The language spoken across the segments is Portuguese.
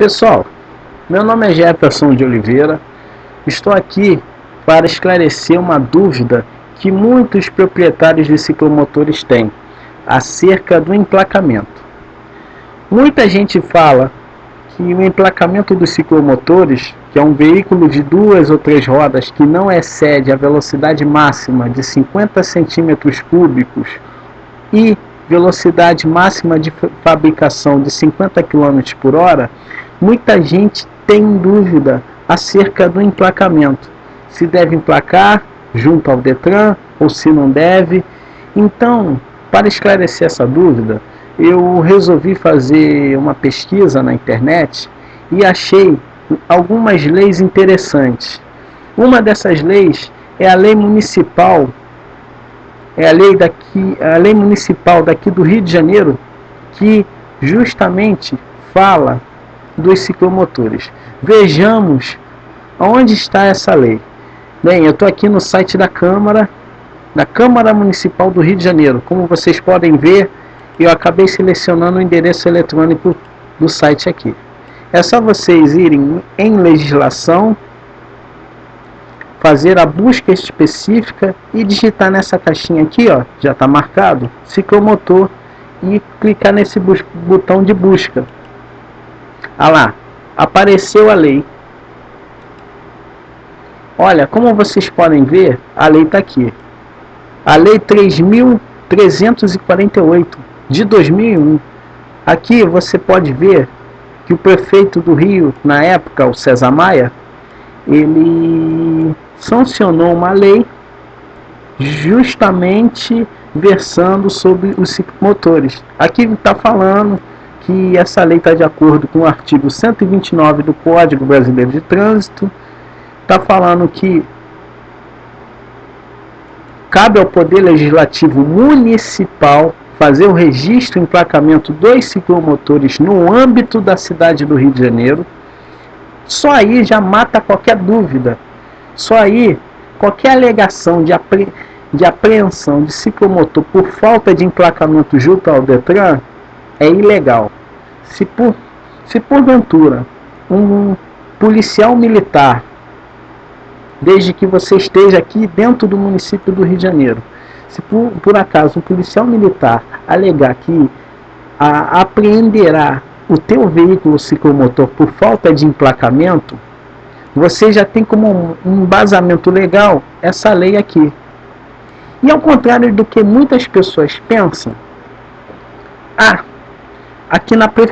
Pessoal, meu nome é Jefferson de Oliveira. Estou aqui para esclarecer uma dúvida que muitos proprietários de ciclomotores têm acerca do emplacamento. Muita gente fala que o emplacamento dos ciclomotores, que é um veículo de 2 ou 3 rodas que não excede a velocidade máxima de 50 centímetros cúbicos e velocidade máxima de fabricação de 50 km por hora, muita gente tem dúvida acerca do emplacamento. Se deve emplacar junto ao Detran ou se não deve. Então, para esclarecer essa dúvida, eu resolvi fazer uma pesquisa na internet e achei algumas leis interessantes. Uma dessas leis é a lei municipal, a lei municipal daqui do Rio de Janeiro, que justamente fala dos ciclomotores. Vejamos onde está essa lei. Bem, eu estou aqui no site da Câmara Municipal do Rio de Janeiro. Como vocês podem ver, eu acabei selecionando o endereço eletrônico do site aqui. É só vocês irem em legislação, fazer a busca específica e digitar nessa caixinha aqui, ó, já está marcado, ciclomotor, e clicar nesse botão de busca. Ah lá, apareceu a lei. Olha, como vocês podem ver, a lei está aqui. A lei 3.348 de 2001. Aqui você pode ver que o prefeito do Rio, na época, o César Maia, ele sancionou uma lei justamente versando sobre os ciclomotores. Aqui está falando que essa lei está de acordo com o artigo 129 do Código Brasileiro de Trânsito. Está falando que cabe ao Poder Legislativo Municipal fazer o registro e emplacamento dos ciclomotores no âmbito da cidade do Rio de Janeiro. Só aí já mata qualquer dúvida. Só aí, qualquer alegação de apreensão de ciclomotor por falta de emplacamento junto ao Detran é ilegal. Se porventura um policial militar, desde que você esteja aqui dentro do município do Rio de Janeiro, se por acaso um policial militar alegar que apreenderá o teu veículo ciclomotor por falta de emplacamento, você já tem como um embasamento legal essa lei aqui. E ao contrário do que muitas pessoas pensam,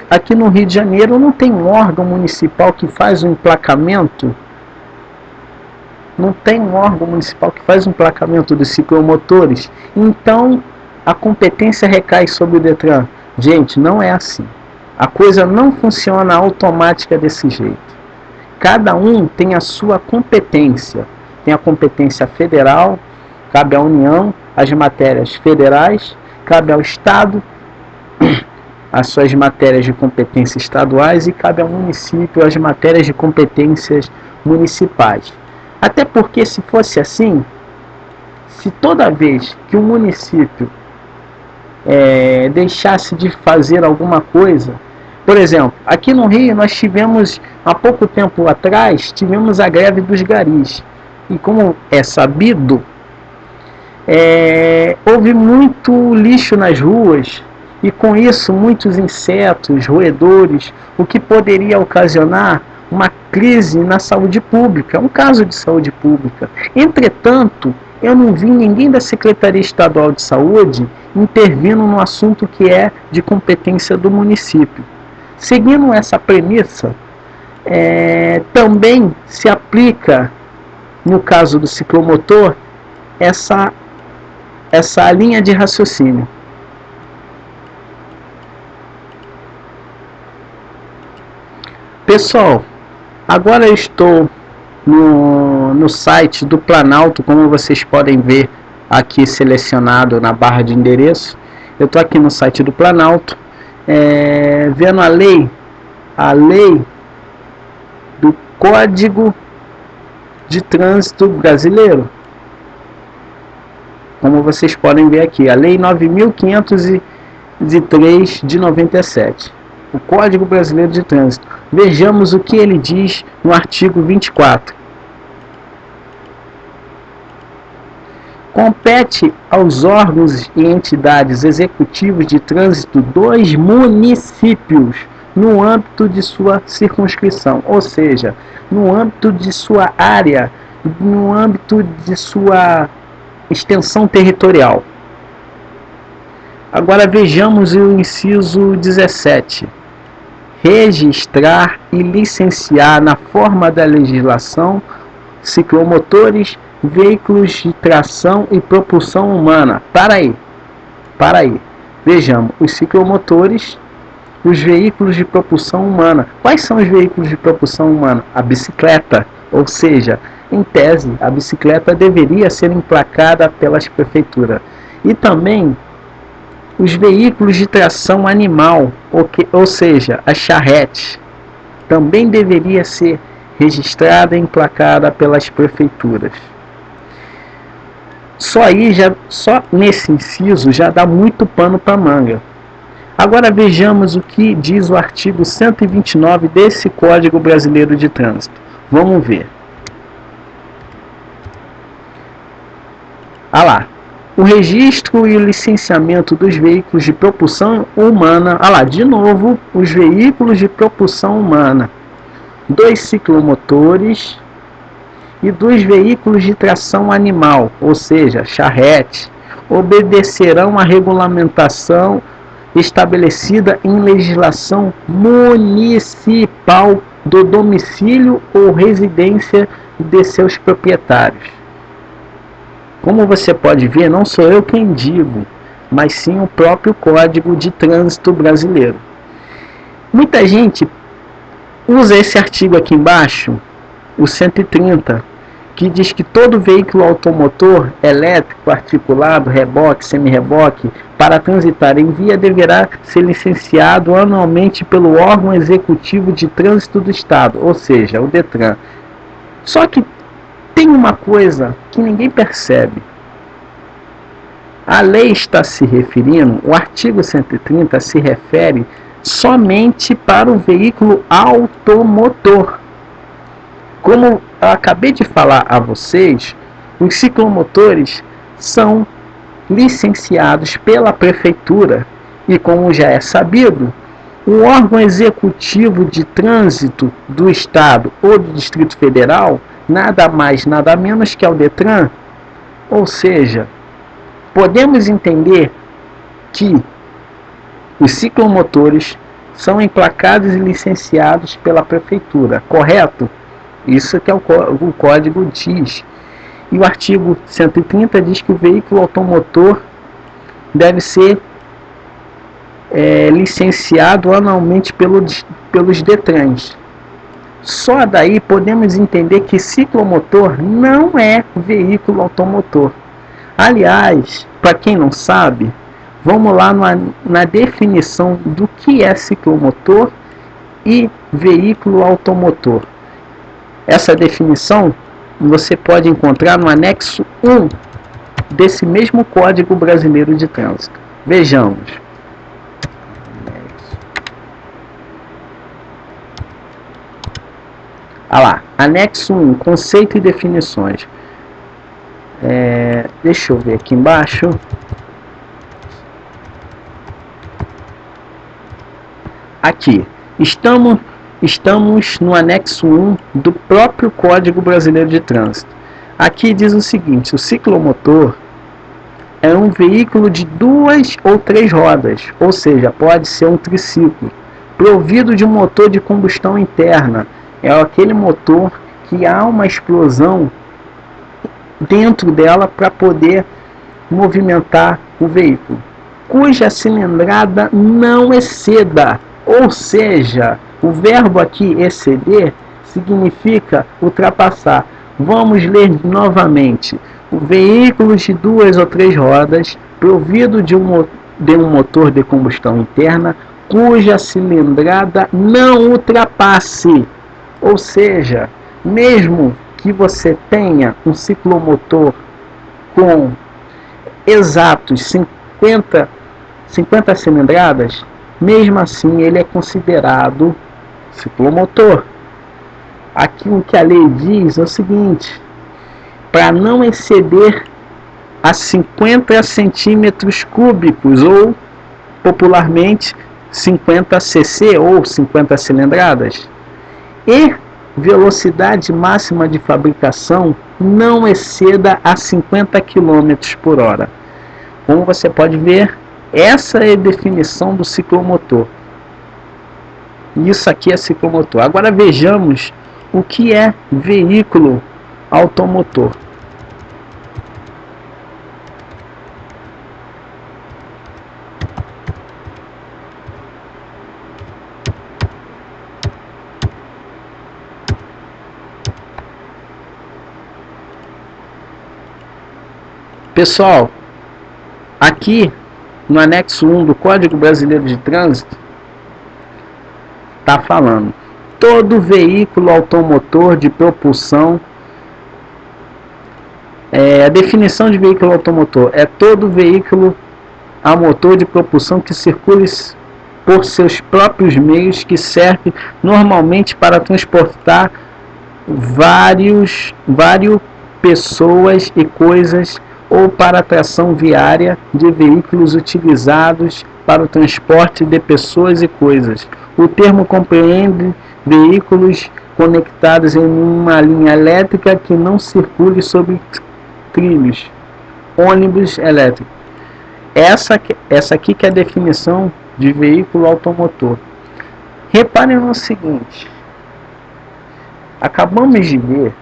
aqui no Rio de Janeiro não tem um órgão municipal que faz o emplacamento. Não tem um órgão municipal que faz o emplacamento dos ciclomotores. Então a competência recai sobre o Detran. Gente, não é assim. A coisa não funciona automática desse jeito. Cada um tem a sua competência. Tem a competência federal, cabe à União as matérias federais, cabe ao Estado as suas matérias de competência estaduais e cabe ao município as matérias de competências municipais. Até porque, se fosse assim, se toda vez que o município deixasse de fazer alguma coisa, por exemplo, aqui no Rio nós tivemos, há pouco tempo atrás, tivemos a greve dos garis. E como é sabido, houve muito lixo nas ruas, e com isso muitos insetos, roedores, o que poderia ocasionar uma crise na saúde pública, um caso de saúde pública. Entretanto, eu não vi ninguém da Secretaria Estadual de Saúde intervindo no assunto que é de competência do município. Seguindo essa premissa, também se aplica, no caso do ciclomotor, essa linha de raciocínio. Pessoal, agora eu estou no site do Planalto, como vocês podem ver aqui selecionado na barra de endereço. Eu estou aqui no site do Planalto, vendo a lei do Código de Trânsito Brasileiro. Como vocês podem ver aqui, a lei 9.503 de 97. o Código Brasileiro de Trânsito. Vejamos o que ele diz no artigo 24. Compete aos órgãos e entidades executivos de trânsito dos municípios, no âmbito de sua circunscrição, ou seja, no âmbito de sua área, no âmbito de sua extensão territorial. Agora vejamos o inciso 17. Registrar e licenciar na forma da legislação ciclomotores, veículos de tração e propulsão humana. Para aí. Vejamos os ciclomotores, os veículos de propulsão humana. Quais são os veículos de propulsão humana? A bicicleta, ou seja, em tese, a bicicleta deveria ser emplacada pelas prefeituras. E também os veículos de tração animal, ou seja, a charrete, também deveria ser registrada e emplacada pelas prefeituras. Só nesse inciso já dá muito pano para manga. Agora vejamos o que diz o artigo 129 desse Código Brasileiro de Trânsito. Vamos ver. Lá. O registro e o licenciamento dos veículos de propulsão humana. Lá, de novo, os veículos de propulsão humana, dos ciclomotores e dos veículos de tração animal, ou seja, charrete, obedecerão à regulamentação estabelecida em legislação municipal do domicílio ou residência de seus proprietários. Como você pode ver, não sou eu quem digo, mas sim o próprio Código de Trânsito Brasileiro. Muita gente usa esse artigo aqui embaixo, o 130, que diz que todo veículo automotor, elétrico, articulado, reboque, semi-reboque, para transitar em via deverá ser licenciado anualmente pelo órgão executivo de trânsito do Estado, ou seja, o DETRAN. Só que tem uma coisa que ninguém percebe. A lei está se referindo, o artigo 130 se refere somente para o veículo automotor. Como eu acabei de falar a vocês, os ciclomotores são licenciados pela prefeitura e, como já é sabido, o órgão executivo de trânsito do Estado ou do Distrito Federal, nada mais, nada menos que é o DETRAN. Ou seja, podemos entender que os ciclomotores são emplacados e licenciados pela prefeitura, correto? Isso que é o código diz. E o artigo 130 diz que o veículo automotor deve ser licenciado anualmente pelos DETRANs. Só daí podemos entender que ciclomotor não é veículo automotor. Aliás, para quem não sabe, vamos lá na definição do que é ciclomotor e veículo automotor. Essa definição você pode encontrar no anexo 1 desse mesmo Código Brasileiro de Trânsito. Vejamos. Lá, anexo 1, conceito e definições. Deixa eu ver aqui embaixo. Aqui, estamos no anexo 1 do próprio Código Brasileiro de Trânsito. Aqui diz o seguinte: o ciclomotor é um veículo de 2 ou 3 rodas, ou seja, pode ser um triciclo, provido de um motor de combustão interna. É aquele motor que há uma explosão dentro dela para poder movimentar o veículo, cuja cilindrada não exceda, ou seja, o verbo aqui exceder significa ultrapassar. Vamos ler novamente. O veículo de 2 ou 3 rodas, provido de um motor de combustão interna, cuja cilindrada não ultrapasse. Ou seja, mesmo que você tenha um ciclomotor com exatos 50 cilindradas, mesmo assim ele é considerado ciclomotor. Aqui o que a lei diz é o seguinte: para não exceder a 50 centímetros cúbicos, ou popularmente 50 cc ou 50 cilindradas, e velocidade máxima de fabricação não exceda a 50 km por hora. Como você pode ver, essa é a definição do ciclomotor. Isso aqui é ciclomotor. Agora vejamos o que é veículo automotor. Pessoal, aqui no anexo 1 do Código Brasileiro de Trânsito está falando: todo veículo automotor de propulsão, a definição de veículo automotor é todo veículo a motor de propulsão que circule por seus próprios meios, que serve normalmente para transportar várias pessoas e coisas, ou para a tração viária de veículos utilizados para o transporte de pessoas e coisas. O termo compreende veículos conectados em uma linha elétrica que não circule sobre trilhos, ônibus elétricos. Essa aqui que é a definição de veículo automotor. Reparem no seguinte: acabamos de ver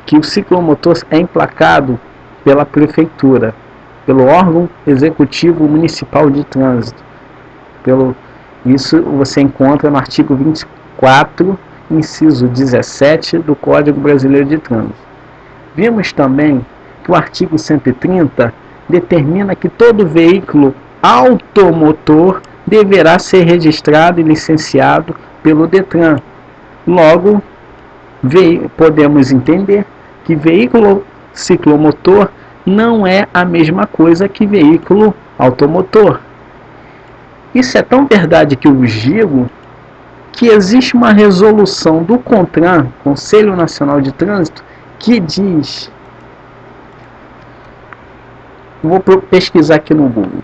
que o ciclomotor é emplacado pela prefeitura, pelo órgão executivo municipal de trânsito. Isso você encontra no artigo 24, inciso 17 do Código Brasileiro de Trânsito. Vimos também que o artigo 130 determina que todo veículo automotor deverá ser registrado e licenciado pelo Detran. Logo, podemos entender que veículo ciclomotor não é a mesma coisa que veículo automotor. Isso é tão verdade que eu digo que existe uma resolução do CONTRAN, Conselho Nacional de Trânsito, que diz, vou pesquisar aqui no Google,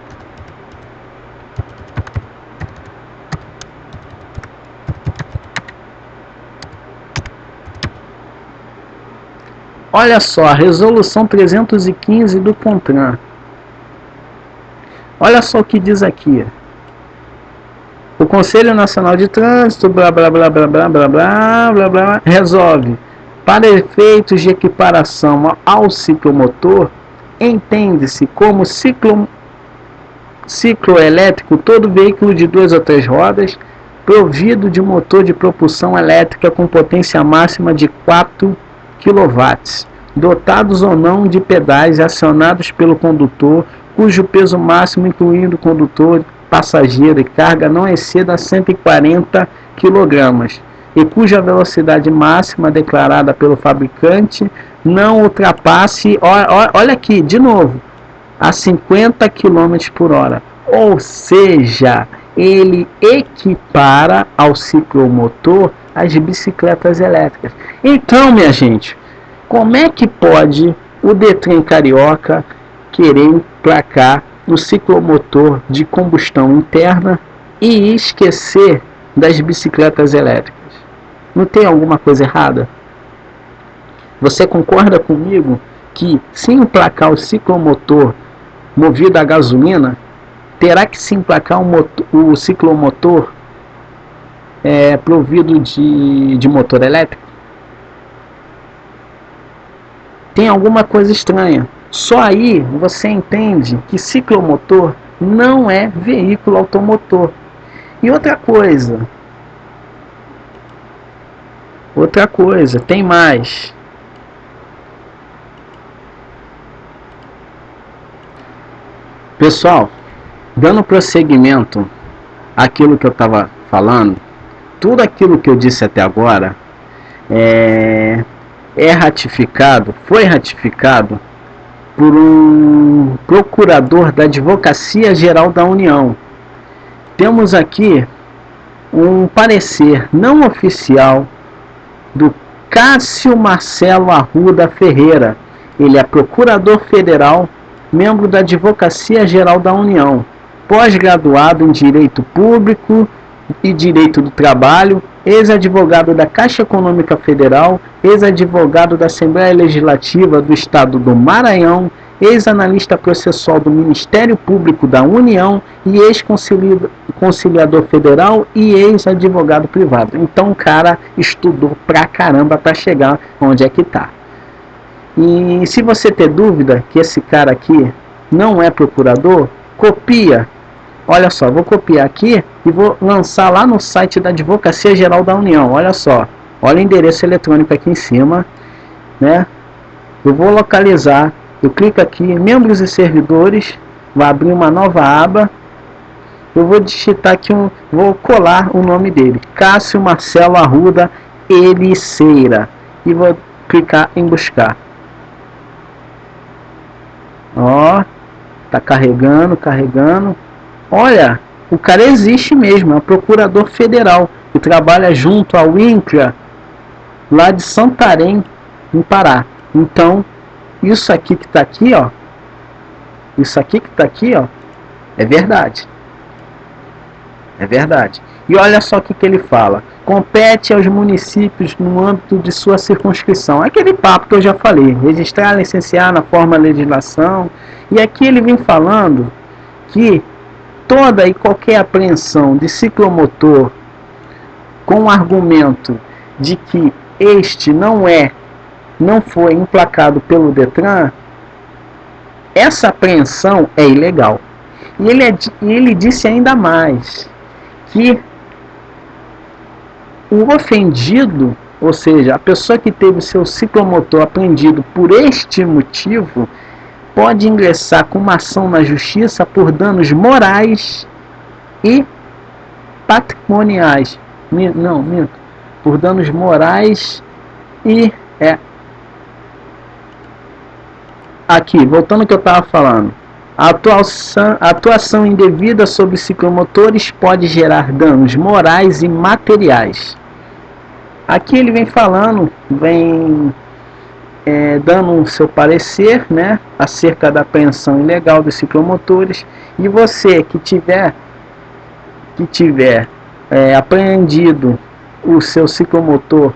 olha só, a resolução 315 do CONTRAN. Olha só o que diz aqui: o Conselho Nacional de Trânsito, blá blá blá blá blá blá blá blá blá, resolve: para efeitos de equiparação ao ciclomotor, entende-se como cicloelétrico todo veículo de 2 ou 3 rodas provido de motor de propulsão elétrica com potência máxima de 4 kW, dotados ou não de pedais acionados pelo condutor, cujo peso máximo, incluindo condutor, passageiro e carga, não exceda 140 kg, e cuja velocidade máxima declarada pelo fabricante não ultrapasse, olha aqui, de novo, a 50 km por hora. Ou seja, ele equipara ao ciclomotor as bicicletas elétricas. Então, minha gente, como é que pode o Detran carioca querer emplacar no ciclomotor de combustão interna e esquecer das bicicletas elétricas? Não tem alguma coisa errada? Você concorda comigo que, se emplacar o ciclomotor movido a gasolina, terá que se emplacar o ciclomotor provido de motor elétrico? Tem alguma coisa estranha. Só aí você entende que ciclomotor não é veículo automotor. E outra coisa, tem mais. Pessoal, dando prosseguimento àquilo que eu estava falando, tudo aquilo que eu disse até agora foi ratificado por um procurador da Advocacia Geral da União, temos aqui um parecer não oficial do Cássio Marcelo Arruda Ferreira. Ele é procurador federal, membro da Advocacia Geral da União, pós-graduado em Direito Público e Direito do Trabalho, ex-advogado da Caixa Econômica Federal, ex-advogado da Assembleia Legislativa do Estado do Maranhão, ex-analista processual do Ministério Público da União e ex-conciliador federal e ex-advogado privado. Então o cara estudou pra caramba para chegar onde é que tá. E se você ter dúvida que esse cara aqui não é procurador, copia. Olha só, vou copiar aqui e vou lançar lá no site da Advocacia Geral da União. Olha só, olha o endereço eletrônico aqui em cima, né? Eu vou localizar. Eu clico aqui em membros e servidores, vai abrir uma nova aba. Eu vou digitar aqui, vou colar o nome dele, Cássio Marcelo Arruda Ericeira, e vou clicar em buscar. Ó, tá carregando. Olha, o cara existe mesmo, é um procurador federal que trabalha junto ao INCRA lá de Santarém, no Pará. Então, isso aqui que está aqui, ó, é verdade. É verdade. E olha só o que ele fala. Compete aos municípios no âmbito de sua circunscrição. Aquele papo que eu já falei. Registrar, licenciar na forma de legislação. E aqui ele vem falando que toda e qualquer apreensão de ciclomotor com o argumento de que este não foi emplacado pelo Detran, essa apreensão é ilegal. E ele disse ainda mais que o ofendido, ou seja, a pessoa que teve seu ciclomotor apreendido por este motivo, pode ingressar com uma ação na justiça por danos morais e patrimoniais. Não, minto. Por danos morais e aqui, voltando ao que eu estava falando, a atuação indevida sobre ciclomotores pode gerar danos morais e materiais. Aqui ele vem falando, dando o seu parecer, né, acerca da apreensão ilegal dos ciclomotores. E você que tiver apreendido o seu ciclomotor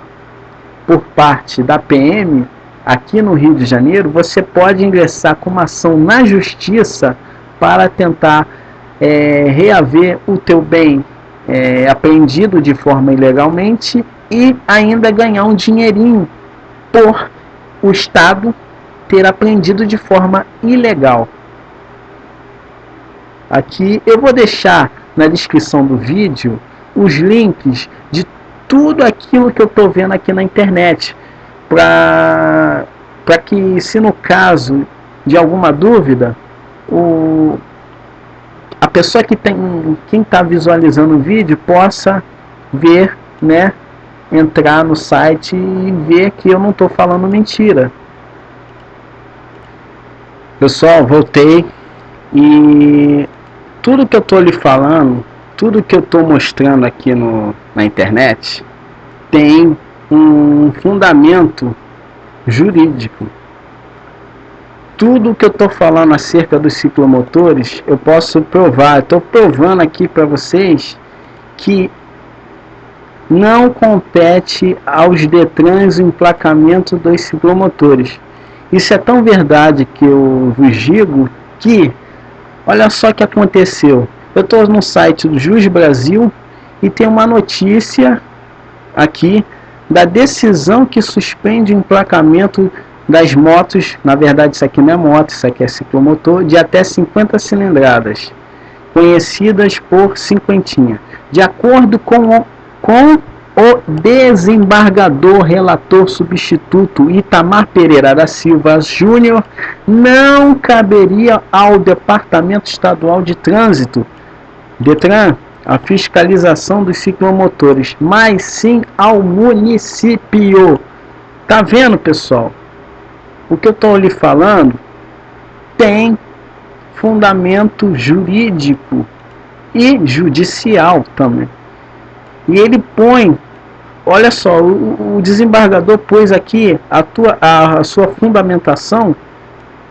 por parte da PM aqui no Rio de Janeiro, você pode ingressar com uma ação na justiça para tentar reaver o teu bem apreendido de forma ilegalmente e ainda ganhar um dinheirinho por o Estado ter apreendido de forma ilegal. Aqui eu vou deixar na descrição do vídeo os links de tudo aquilo que eu estou vendo aqui na internet, para que, se no caso de alguma dúvida, a pessoa quem está visualizando o vídeo possa ver, né, entrar no site e ver que eu não estou falando mentira. Pessoal, voltei, e tudo que eu estou lhe falando, tudo que eu estou mostrando aqui na internet tem um fundamento jurídico. Tudo que eu estou falando acerca dos ciclomotores eu posso provar. Estou provando aqui para vocês que não compete aos Detrans o emplacamento dos ciclomotores. Isso é tão verdade que eu vos digo que, olha só o que aconteceu. Eu estou no site do Jus Brasil e tem uma notícia aqui da decisão que suspende o emplacamento das motos. Na verdade, isso aqui não é moto, isso aqui é ciclomotor, de até 50 cilindradas, conhecidas por cinquentinha. De acordo com o desembargador relator substituto Itamar Pereira da Silva Júnior, não caberia ao Departamento Estadual de Trânsito, Detran, a fiscalização dos ciclomotores, mas sim ao município. Tá vendo, pessoal? O que eu estou lhe falando tem fundamento jurídico. e judicial também. E ele põe, olha só, o desembargador pôs aqui a sua fundamentação,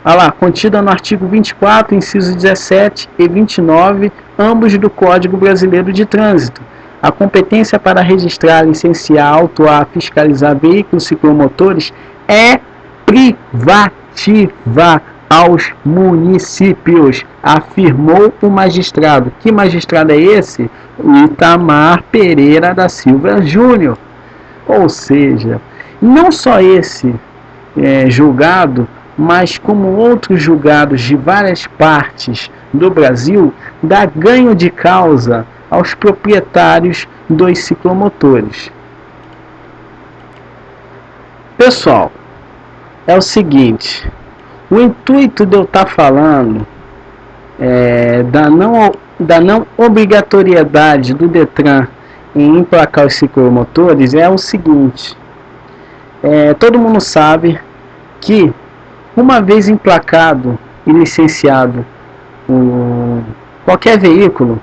olha lá, contida no artigo 24, incisos 17 e 29, ambos do Código Brasileiro de Trânsito. A competência para registrar, licenciar, autuar, fiscalizar veículos ciclomotores é privativa aos municípios, afirmou o magistrado. Que magistrado é esse? Itamar Pereira da Silva Júnior. Ou seja, não só esse julgado, mas como outros julgados de várias partes do Brasil, dá ganho de causa aos proprietários dos ciclomotores. Pessoal, é o seguinte, o intuito de eu estar falando da não obrigatoriedade do Detran em emplacar os ciclomotores é o seguinte, todo mundo sabe que uma vez emplacado e licenciado qualquer veículo,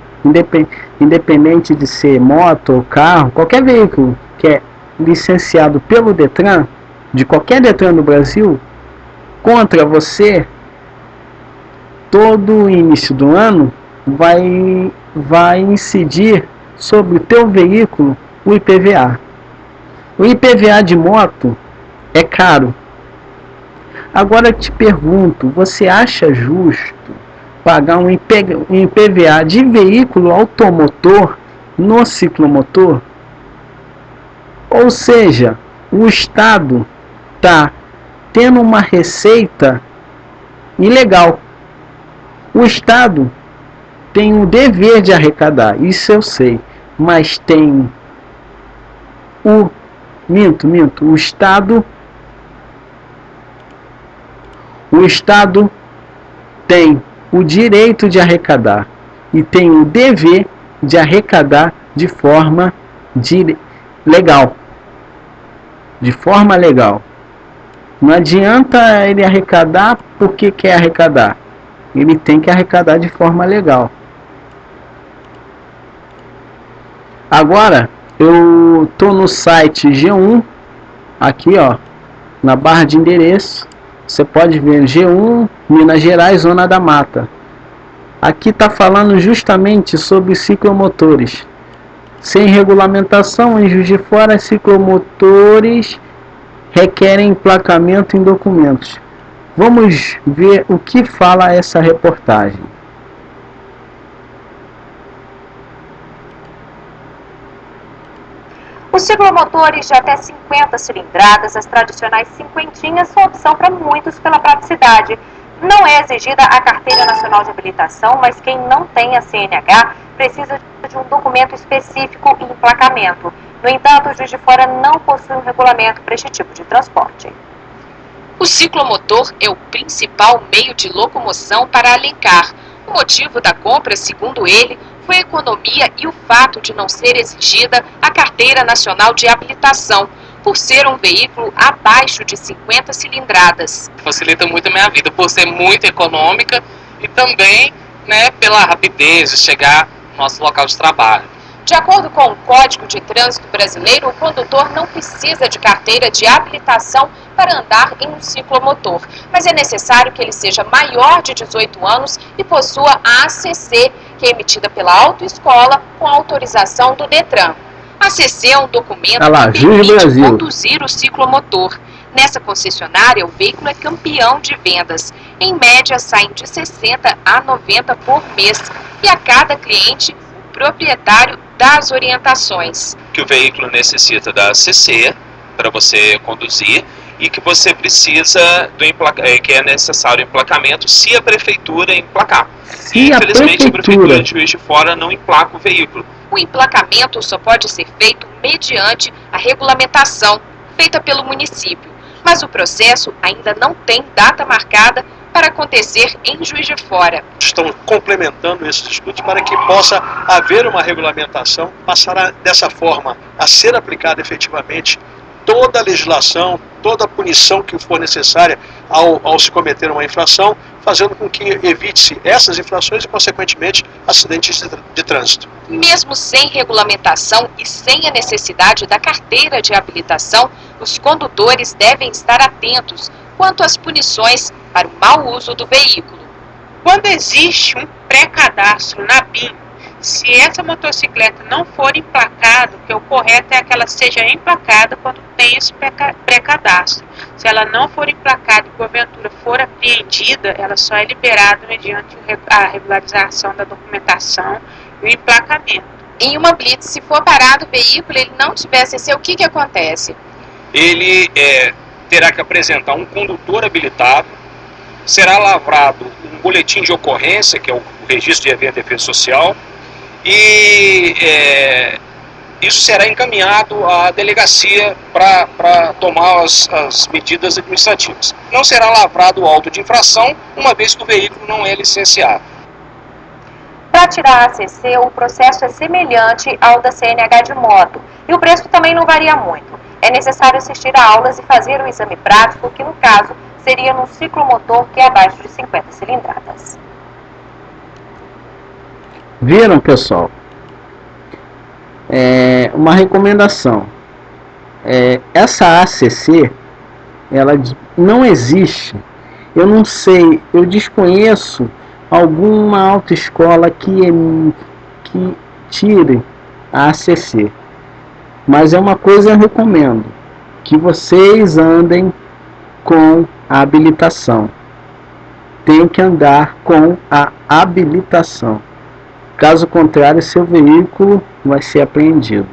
independente de ser moto ou carro, qualquer veículo que é licenciado pelo Detran, de qualquer Detran do Brasil, contra você, todo início do ano vai incidir sobre o teu veículo o IPVA. O IPVA de moto é caro. Agora eu te pergunto, você acha justo pagar um IPVA de veículo automotor no ciclomotor? Ou seja, o Estado está tendo uma receita ilegal. O Estado tem o dever de arrecadar, isso eu sei, mas tem o Estado tem o direito de arrecadar e tem o dever de arrecadar de forma legal. De forma legal. Não adianta ele arrecadar porque quer arrecadar. Ele tem que arrecadar de forma legal. Agora, eu tô no site G1, aqui ó, na barra de endereço. Você pode ver G1, Minas Gerais, Zona da Mata. Aqui está falando justamente sobre ciclomotores. Sem regulamentação, em Juiz de Fora, ciclomotores requerem emplacamento em documentos. Vamos ver o que fala essa reportagem. Os ciclomotores de até 50 cilindradas, as tradicionais cinquentinhas, são opção para muitos pela praticidade. Não é exigida a Carteira Nacional de Habilitação, mas quem não tem a CNH precisa de um documento específico e emplacamento. No entanto, o Juiz de Fora não possui um regulamento para este tipo de transporte. O ciclomotor é o principal meio de locomoção para Alencar. O motivo da compra, segundo ele, foi a economia e o fato de não ser exigida a Carteira Nacional de Habilitação, por ser um veículo abaixo de 50 cilindradas. Facilita muito a minha vida, por ser muito econômica e também, pela rapidez de chegar no nosso local de trabalho. De acordo com o Código de Trânsito Brasileiro, o condutor não precisa de carteira de habilitação para andar em um ciclomotor, mas é necessário que ele seja maior de 18 anos e possua a ACC, que é emitida pela autoescola com autorização do Detran. A ACC é um documento que permite conduzir o ciclomotor. Nessa concessionária, o veículo é campeão de vendas. Em média, saem de 60 a 90 por mês. E a cada cliente, o proprietário dá as orientações. Que o veículo necessita da ACC para você conduzir e que você precisa que é necessário emplacamento se a prefeitura emplacar. Infelizmente, a prefeitura de Juiz de Fora não emplaca o veículo. O emplacamento só pode ser feito mediante a regulamentação feita pelo município, mas o processo ainda não tem data marcada para acontecer em Juiz de Fora. Estão complementando esses estudos para que possa haver uma regulamentação, passará dessa forma a ser aplicada efetivamente toda a legislação, toda a punição que for necessária ao se cometer uma infração, fazendo com que evite-se essas infrações e, consequentemente, acidentes de trânsito. Mesmo sem regulamentação e sem a necessidade da carteira de habilitação, os condutores devem estar atentos quanto às punições para o mau uso do veículo. Quando existe um pré-cadastro na BIM, se essa motocicleta não for emplacada, que o correto é que ela seja emplacada quando tem esse pré-cadastro. Se ela não for emplacada e porventura for apreendida, ela só é liberada mediante a regularização da documentação e o emplacamento. Em uma blitz, se for parado o veículo e ele não tiver CC, o que acontece? Ele terá que apresentar um condutor habilitado, será lavrado um boletim de ocorrência, que é o registro de evento de defesa social, e isso será encaminhado à delegacia para tomar as medidas administrativas. Não será lavrado o auto de infração, uma vez que o veículo não é licenciado. Para tirar a ACC, o processo é semelhante ao da CNH de moto e o preço também não varia muito. É necessário assistir a aulas e fazer um exame prático, que no caso seria num ciclomotor que é abaixo de 50 cilindradas. Viram, pessoal? Uma recomendação. Essa ACC, ela não existe. Eu não sei, eu desconheço alguma autoescola que tire a ACC. Mas é uma coisa eu recomendo, que vocês andem com a habilitação. Tem que andar com a habilitação. Caso contrário, seu veículo vai ser apreendido.